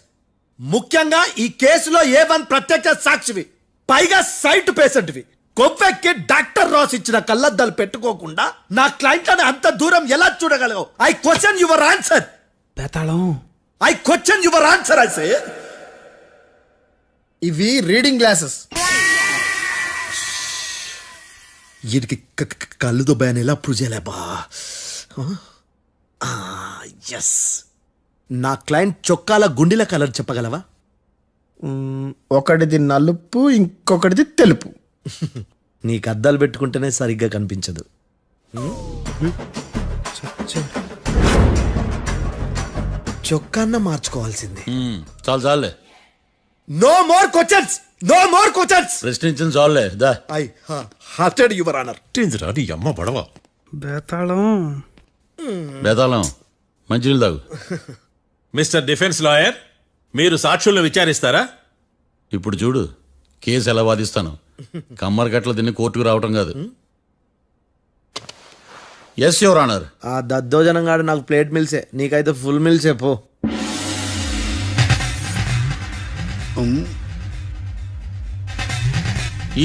ముఖ్యంగా ఈ కేసులో A1 ప్రత్యక్ష సాక్షివి, పైగా సైట్ పేషెంట్వి. కొవ్వెక్కి డాక్టర్ రాస్ ఇచ్చిన కళ్ళద్దాలు పెట్టుకోకుండా నా క్లయింట్లను అంత దూరం ఎలా చూడగలవు? I question your answer. Betalam, I question your answer. I say ఇవి రీడింగ్ గ్లాసెస్. వీటికి కళ్ళు దుబ్బాయని ఎలా ప్రూవ్ చేయలేబా? ఎస్, నా క్లయింట్ చొక్కాల గుండెల కలర్ చెప్పగలవా? ఒకటిది నలుపు, ఇంకొకటిది తెలుపు. నీకు అద్దాలు పెట్టుకుంటేనే సరిగ్గా కనిపించదు. చొక్కాన్న మార్చుకోవాల్సింది. చాలు చాలులే, no more questions, no more questions. ప్రశ్నించిన చాలులే. That I hurted your honour. నీ అమ్మ పడవ. బేతాళం బేతాళం, మంచినీళ్ళు తాగు. మిస్టర్ డిఫెన్స్ లాయర్, మీరు సాక్షులను విచారిస్తారా? ఇప్పుడు చూడు కేసు ఎలా వాదిస్తాను. కమ్మరి గట్ల తిని కోర్టుకు రావటం కాదు. Yes your honour. ఆ దద్దోజనం గాడు నాకు ప్లేట్ మిల్సే, నీకైతే ఫుల్ మిల్సే పో.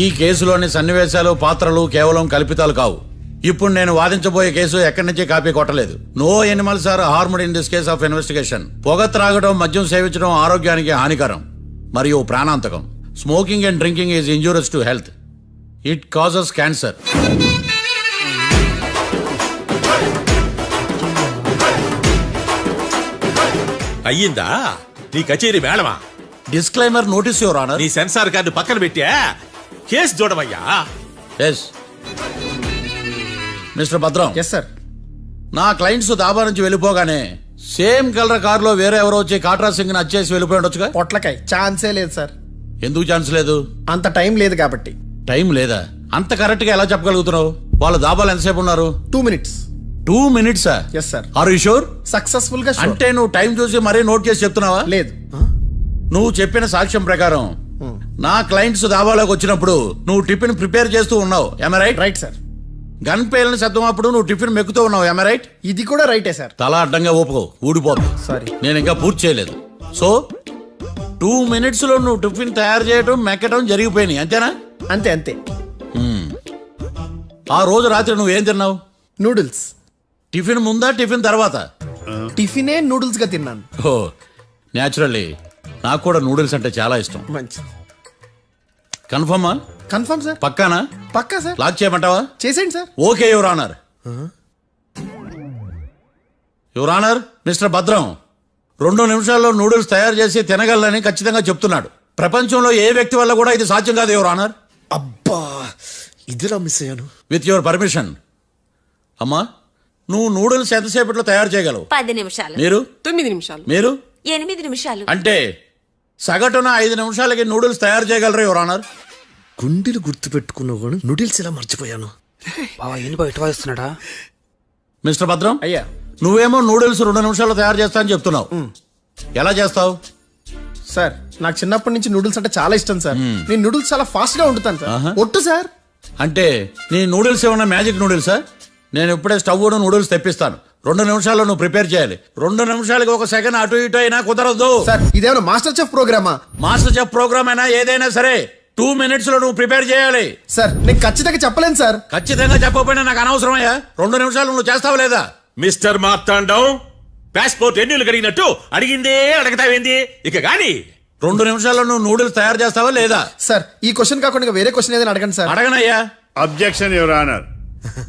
ఈ కేసులోని సన్నివేశాలు, పాత్రలు కేవలం కల్పితాలు కావు. ఇప్పుడు నేను వాదించబోయే కేసు ఎక్కడి నుంచి కాపీ కొట్టలేదు. No animals are harmed in this case of investigation. పొగ త్రాగడం, మద్యం సేవించడం ఆరోగ్యానికి హానికరం మరియు ప్రాణాంతకం. Smoking and drinking is injurious to health. It causes cancer. అయ్యిందా నీ కచేరీ మేడమా? Disclaimer notice your honour. నీ సెన్సార్ కార్డు పక్కన పెట్టా కేసు చూడమయ్యా. Yes mister Bhadram. Yes sir. నా క్లయింట్స్ దాబా నుంచి వెళ్ళిపోగానే సేమ్ కలర్ కారులో వేరే ఎవరో వచ్చి కాట్రా సింగ్ ని వచ్చేసి వెళ్ళిపోయి ఉండొచ్చుగా. పొట్లకాయ ఛాన్సే లేదు సార్. ఎందుకు ఛాన్స్ లేదు? అంత టైం లేదు కాబట్టి. టైం లేదా? అంత కరెక్ట్ గా ఎలా చెప్పగలుగుతున్నావు? వాళ్ళ దాబాలు ఎంతసేపు ఉన్నారు? 2 minutes. 2 minutes? Yes sir. Are you sure? Successful గా sure. అంటే నువ్వు టైం చూసి మరీ నోట్ చేసి చెప్తున్నావా? లేదు. నువ్వు చెప్పిన సాక్ష్యం ప్రకారం నా క్లయింట్స్ దాబాలోకి వచ్చినప్పుడు నువ్వు టిఫిన్ ప్రిపేర్ చేస్తూ ఉన్నావు. ఎమ్ రైట్? Right sir. గన్ పేలిన శబ్దం అప్పుడు నువ్వు టిఫిన్ మెక్కుతూ ఉన్నావు. ఎమ్ రైట్? ఇది కూడా రైటే సార్. తల అడ్డంగా ఊపుకో, ఊడిపోతుంది. సారీ. నేను ఇంకా పూర్తి చేయలేదు. సో 2 minutes లో నువ్వు టిఫిన్ తయారు చేయడం మెక్కడం జరిగిపోయినాయి, అంతేనా? అంతే అంతే. ఆ రోజు రాత్రి నువ్వు ఏం తిన్నావు? నూడిల్స్. టిఫిన్ ముందా టిఫిన్ తర్వాత? టిఫినే నూడిల్స్ గా తిన్నాను. ఓ న్యాచురల్లీ నాకు కూడా నూడిల్స్ అంటే చాలా ఇష్టం. మంచిది. కన్ఫర్మా? Confirm sir. పక్కానా? పక్కా సార్. లాక్ చేయమంటావా? చేసేయండి sir. Okay your honour. Your honour, mister Bhadram 2 నిమిషాల్లో నూడిల్స్ తయారు చేసి తినగలని ఖచ్చితంగా చెప్తున్నాడు. ప్రపంచంలో ఏ వ్యక్తి వల్ల కూడా ఇది సాధ్యం కాదు యువర్ ఆనర్. అబ్బా ఇదిలా మిస్ అయ్యాను. With your permission. అమ్మా, నువ్వు నూడిల్స్ ఎంతసేపట్లో తయారు చేయగలవు? 10 నిమిషాలు. మీరు? 9 నిమిషాలు. మీరు? 8 నిమిషాలు. అంటే సగటున 5 నిమిషాలకి నూడిల్స్ తయారు చేయగలరు యువర్ ఆనర్. గుండెలు గుర్తు పెట్టుకున్నావు కానీ నూడిల్స్ ఎలా మర్చిపోయాను. బావా ఏంటి బయట వాయిస్తున్నాడా? మిస్టర్ భద్రం, అయ్యా నువ్వేమో నూడిల్స్ 2 నిమిషాల్లో తయారు చేస్తా అని చెప్తున్నావు. ఎలా చేస్తావు? సార్ నాకు చిన్నప్పటి నుంచి నూడిల్స్ అంటే చాలా ఇష్టం సార్. నేను నూడిల్స్ చాలా ఫాస్ట్ గా వండుతాను సార్. ఒట్టు సార్. అంటే నీ నూడిల్స్ ఏమన్నా మ్యాజిక్ నూడిల్సా? నేను ఇప్పుడే స్టవ్ నూడిల్స్ తెప్పిస్తాను. 2 నిమిషాల్లో నువ్వు ప్రిపేర్ చేయాలి. 2 నిమిషాలకి 1 సెకండ్ అటు ఇటు అయినా కుదరదు సార్. ఇదేమైనా మాస్టర్ చెఫ్ ప్రోగ్రామా? మాస్టర్ చెఫ్ ప్రోగ్రామ్ అయినా ఏదైనా సరే 2 minutes లో నువ్వు ప్రిపేర్ చేయాలి. సార్ నేను ఖచ్చితంగా చెప్పలేను సార్. ఖచ్చితంగా చెప్పకపోయినా నాకు అనవసరమయ్యా. 2 నిమిషాలు నువ్వు చేస్తావు లేదా? మిస్టర్ మార్తాండం, పాస్పోర్ట్ ఎన్నిళ్ళు కడిగినట్టు అడిగిందే అడగతావేంది? ఇక గాని 2 నిమిషాల్లో నువ్వు నూడిల్స్ తయారు చేస్తావా లేదా? సార్ ఈ క్వశ్చన్ కాకుండా వేరే క్వశ్చన్ ఏదైనా అడగండి సార్. అడగనయ్యా. Objection your honour.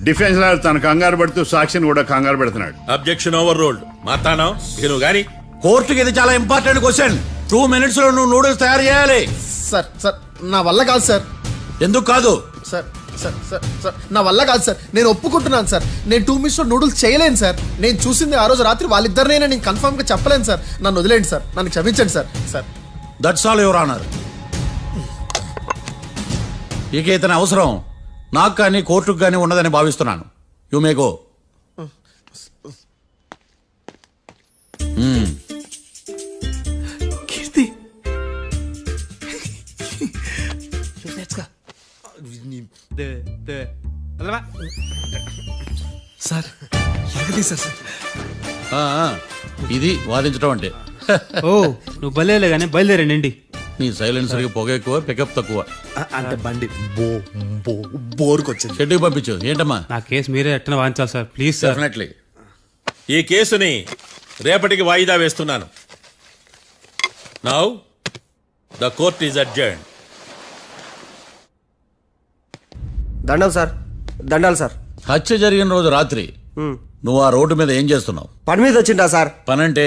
Defence lawyer తన కంగారు పడుతూ సాక్షిని కూడా కంగారు పెడుతున్నాడు. Objection over ruled. మార్తాండం, ఇక నువ్వు గాని. కోర్టుకి ఇది చాలా ఇంపార్టెంట్ క్వశ్చన్. 2 minutes లో నువ్వు నూడిల్స్ తయారు చేయాలి. సార్ సార్ నా వల్ల కాదు సార్. ఎందుకు కాదు? సార్ సార్ సార్ సార్ నా వల్ల కాదు సార్. నేను ఒప్పుకుంటున్నాను సార్. నేను 2 minutes లో నూడిల్స్ చేయలేను సార్. నేను చూసింది ఆ రోజు రాత్రి వాళ్ళిద్దరినైనా నేను కన్ఫర్మ్ గా చెప్పలేను సార్. నన్ను వదిలేండి సార్. నన్ను క్షమించండి sir. Sir that's all your honour. ఇక ఇతని అవసరం నాకు కానీ కోర్టుకు కానీ ఉండదని భావిస్తున్నాను. You may go. Keerthi sir ఇది వాదించడం అంటే. ఓ నువ్వు బయలుదేరలే కానీ బయలుదేరండి. నీ సైలెన్సర్కి పొగ ఎక్కువ, పికప్ తక్కువ. అంటే బండి బోర్కి వచ్చింది. షెడ్యూల్ పంపించు. ఏంటమ్మా? నా కేసు మీరే ఎట్టన వాయించాలి సార్, ప్లీజ్ సార్. డెఫినెట్లీ. ఈ కేసుని రేపటికి వాయిదా వేస్తున్నాను. Now the court is adjourned. దండాలు సార్. దండాలు సార్. హత్య జరిగిన రోజు రాత్రి నువ్వు ఆ రోడ్డు మీద ఏం చేస్తున్నావు? పని మీద వచ్చిందా సార్? పని అంటే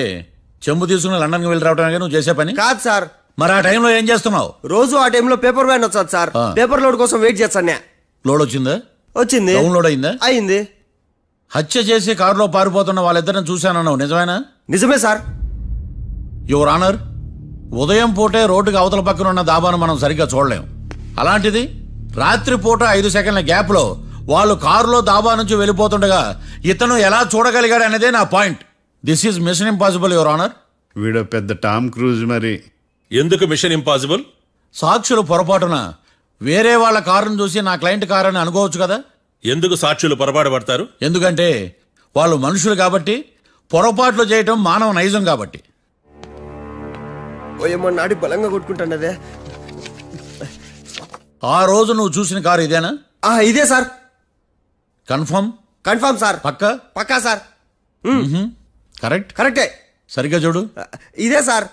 చెంబు తీసుకుని లండన్కి వెళ్ళి రావడానికి నువ్వు చేసే పని కాదు సార్. మరి ఆ టైంలో ఏం చేస్తున్నావు? రోజు ఆ టైంలో పేపర్ వ్యాన్ వచ్చాది సార్. పేపర్ లోడ్ కోసం వెయిట్ చేస్తాను. లోడ్ వచ్చిందా? వచ్చింది. డౌన్లోడ్ అయిందా? అయింది. హత్య చేసి కారులో పారిపోతున్న వాళ్ళిద్దరిని చూశానన్నావు, నిజమేనా? నిజమే సార్. యువర్ ఆనర్, ఉదయం పూటే రోడ్డుకి అవతల పక్కన ఉన్న దాబాను మనం సరిగ్గా చూడలేం. అలాంటిది రాత్రి పూట 5 సెకండ్ల గ్యాప్ లో వాళ్ళు కారులో దాబా నుంచి వెళ్ళిపోతుండగా ఇతను ఎలా చూడగలిగాడు అనేదే నా point. This is mission impossible your honour. వీడో పెద్ద టామ్ క్రూజ్ మరి. ఎందుకు మిషన్ ఇంపాసిబుల్? సాక్షులు పొరపాటున వేరే వాళ్ళ కారును చూసి నా క్లయింట్ కారు అని అనుకోవచ్చు కదా. ఎందుకు సాక్షులు పొరపాటు పడతారు? ఎందుకంటే వాళ్ళు మనుషులు కాబట్టి, పొరపాట్లు చేయటం మానవ నైజం కాబట్టి. ఓయమ్మ నాడి బలంగా కొట్టుకుంటానదే. ఆ రోజు నువ్వు చూసిన కారు ఇదేనా? ఇదే సార్. కన్ఫర్మ్? Confirm sir. పక్కా? పక్కా సార్. కరెక్ట్? కరెక్టే. సరిగ్గా చూడు. ఇదే సార్.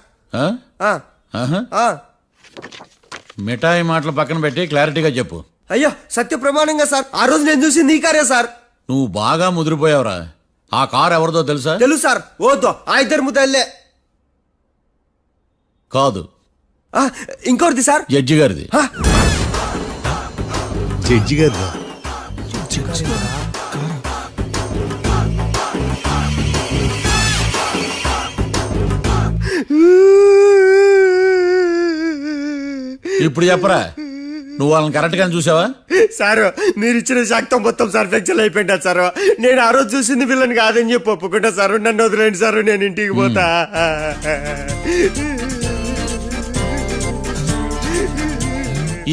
మిఠాయి మాటలు పక్కన పెట్టి క్లారిటీగా చెప్పు. అయ్యో సత్య ప్రమాణంగా సార్, ఆ రోజు నేను చూసింది ఈ కారే సార్. నువ్వు బాగా ముదిరిపోయావురా. ఆ కారు ఎవరిదో తెలుసా? తెలుసు సార్. ఓతో ఆ ఇద్దరు ముద్దల్లే. కాదు, ఇంకోటిది సార్. జడ్జి గారిది. జడ్జి గారు ఇప్పుడు చెప్పరా, నువ్వు వాళ్ళని కరెక్ట్ గానే చూసావా? సార్ మీరు ఇచ్చిన శాక్తం మొత్తం సార్ ఫ్లెక్చర్ అయిపోయింటా సార్. నేను ఆ రోజు చూసింది వీళ్ళని కాదని చెప్పి ఒప్పుకుంటా సార్. నన్ను వదిలేండి సార్, నేను ఇంటికి పోతా.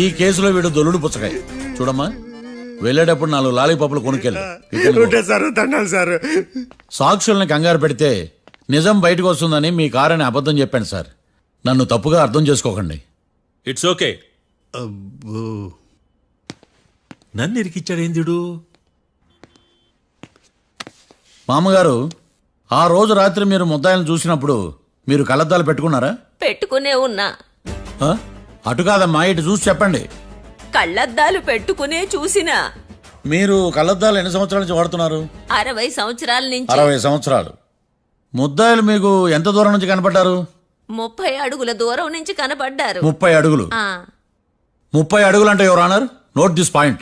ఈ కేసులో వీడు దొల్లుడు పుచ్చకాయ. చూడమ్మా, వెళ్ళేటప్పుడు 4 లాలీపాపులు కొనుక్కెళ్ళు. ఉంటా సార్, దండాలి సార్. సాక్షుల్ని కంగారు పెడితే నిజం బయటకు వస్తుందని మీ కారని అబద్ధం చెప్పాను సార్. నన్ను తప్పుగా అర్థం చేసుకోకండి. It's okay. నన్ను ఇరికిచ్చాడేందుడు? మామగారు, ఆ రోజు రాత్రి మీరు ముద్దాయిలను చూసినప్పుడు మీరు కళ్ళద్దాలు పెట్టుకున్నారా? పెట్టుకునే ఉన్నా. ఆ? అటు కాదమ్మా, ఇటు చూసి చెప్పండి. కళ్ళద్దాలు పెట్టుకునే చూసినా. మీరు కళ్ళద్దాలు ఎన్ని సంవత్సరాల నుంచి వాడుతున్నారు? 60 సంవత్సరాల నుంచి. 60 సంవత్సరాలు. ముద్దాయిలు మీకు ఎంత దూరం నుంచి కనపడ్డారు? 30 అడుగుల దూరం నుంచి కనపడ్డారు. 30 అడుగులు. 30 అడుగులు అంటే your honour, note this point.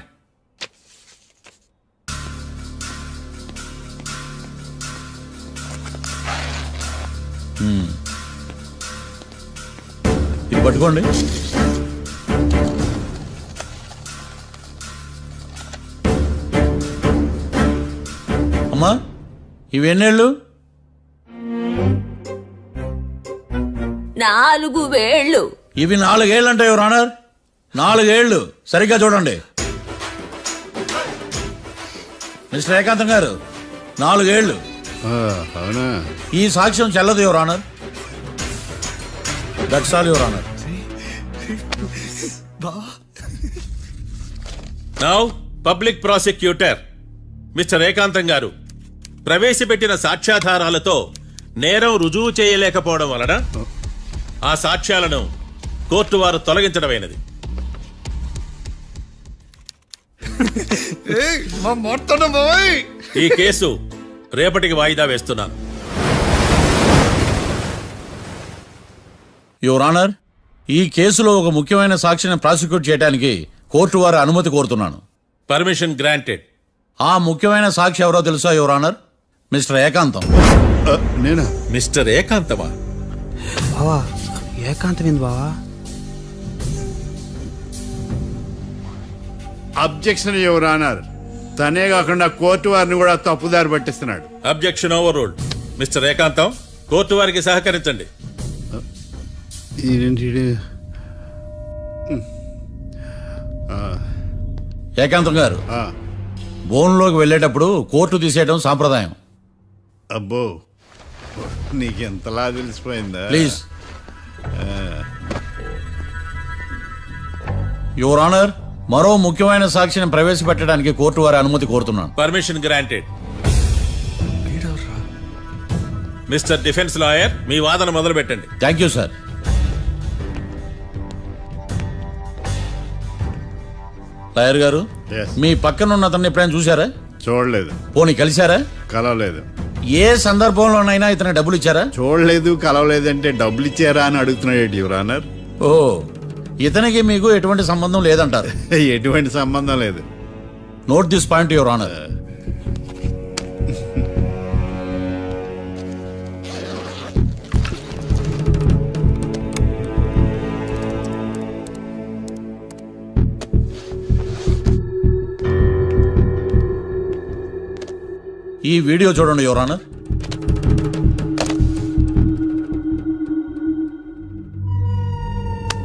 ఇది పట్టుకోండి. అమ్మా, ఇవి ఎన్నేళ్ళు? 4 వేళ్ళు. ఇవి 4 ఏళ్ళు అంటే యువర్ ఆనర్, 4 ఏళ్ళు. సరిగ్గా చూడండి మిస్టర్ ఏకాంతం గారు, 4 ఏళ్ళు. అవునా? ఈ సాక్ష్యం చెల్లదు your honour. That's all your honour. Now public prosecutor mister ఏకాంతం గారు ప్రవేశపెట్టిన సాక్ష్యాధారాలతో నేరం రుజువు చేయలేకపోవడం వలన ఆ సాక్ష్యాలను కోర్టు వారు తొలగించడమైనది. ఈ కేసు రేపటికి వాయిదా వేస్తున్నాను. యువర్ ఆనర్, ఈ కేసులో ఒక ముఖ్యమైన సాక్షిని ప్రాసిక్యూట్ చేయడానికి కోర్టు వారి అనుమతి కోరుతున్నాను. Permission granted. ఆ ముఖ్యమైన సాక్షి ఎవరో తెలుసా యువర్ ఆనర్? మిస్టర్ ఏకాంతం. నేనా? మిస్టర్ ఏకాంతమా? బావా, ఏకాంతం ఏంది బావా? Objection your honour. తనే కాకుండా కోర్టు వారిని కూడా తప్పుదారి పట్టిస్తున్నాడు. Objection overruled. Mister Ekantham, court వారికి సహకరించండి. ఏకాంతం గారు, బోన్లోకి వెళ్ళేటప్పుడు కోర్టు తీసేయడం సాంప్రదాయం. అబ్బో, నీకెంతలా తెలిసిపోయిందా? ప్లీజ్. యువర్ ఆనర్, మరో ముఖ్యమైన సాక్షిని ప్రవేశపెట్టడానికి కోర్టు వారి అనుమతి కోరుతున్నాను. Permission granted. Mister defence lawyer, మీ వాదన మొదలు పెట్టండి. Thank you sir. లాయర్ గారు, మీ పక్కన ఉన్న అతన్ని ఎప్పుడైనా చూసారా? చూడలేదు. పోనీ కలిశారా? కలవలేదు. ఏ సందర్భంలోనైనా ఇతను డబ్బులు ఇచ్చారా? చూడలేదు, కలవలేదు అంటే డబ్బులు ఇచ్చారా అని అడుగుతున్నాడు యువర్ ఆనర్. ఓ, ఇతనికి మీకు ఎటువంటి సంబంధం లేదంటారు? ఎటువంటి సంబంధం లేదు. Note this point your honour. ఈ వీడియో చూడండి యువర్ ఆనర్.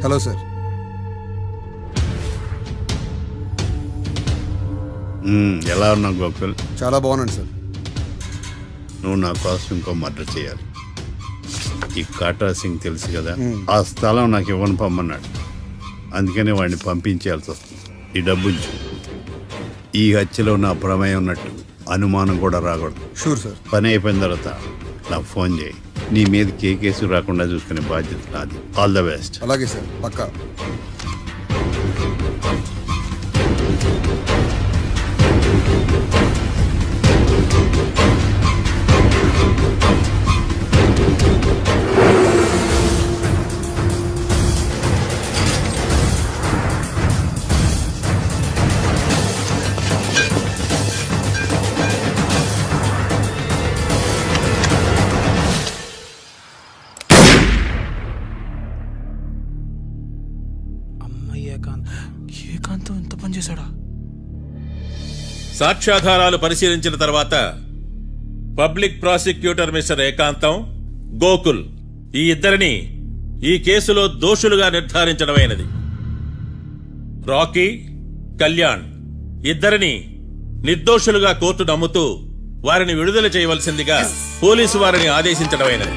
Hello sir. ఎలా ఉన్నావు గోకుల్? చాలా బాగున్నాను సార్. నువ్వు నా కోసం ఇంకో మర్డర్ చేయాలి. ఈ కాటా సింగ్ తెలుసు కదా, ఆ స్థలం నాకు ఇవ్వని పొమ్మన్నాడు. అందుకనే వాడిని పంపించాల్సి వస్తుంది. ఈ డబ్బు ఉంచు. ఈ హత్యలో నా ప్రమేయం ఉన్నట్టు అనుమానం కూడా రాకూడదు. Sure sir. పని అయిపోయిన తర్వాత నాకు ఫోన్ చేయి. నీ మీద ఏ కేసు రాకుండా చూసుకునే బాధ్యత నాది. All the best. అలాగే సార్, పక్కా. ఏకాంతం ఇంత పని చేశాడా? సాక్ష్యాధారాలు పరిశీలించిన తర్వాత పబ్లిక్ ప్రాసిక్యూటర్ మిస్టర్ ఏకాంతం, గోకుల్ ఈ ఇద్దరిని ఈ కేసులో దోషులుగా నిర్ధారించడమైనది. రాకీ, కళ్యాణ్ ఇద్దరిని నిర్దోషులుగా కోర్టు నమ్ముతూ వారిని విడుదల చేయవలసిందిగా పోలీసు వారిని ఆదేశించడమైనది.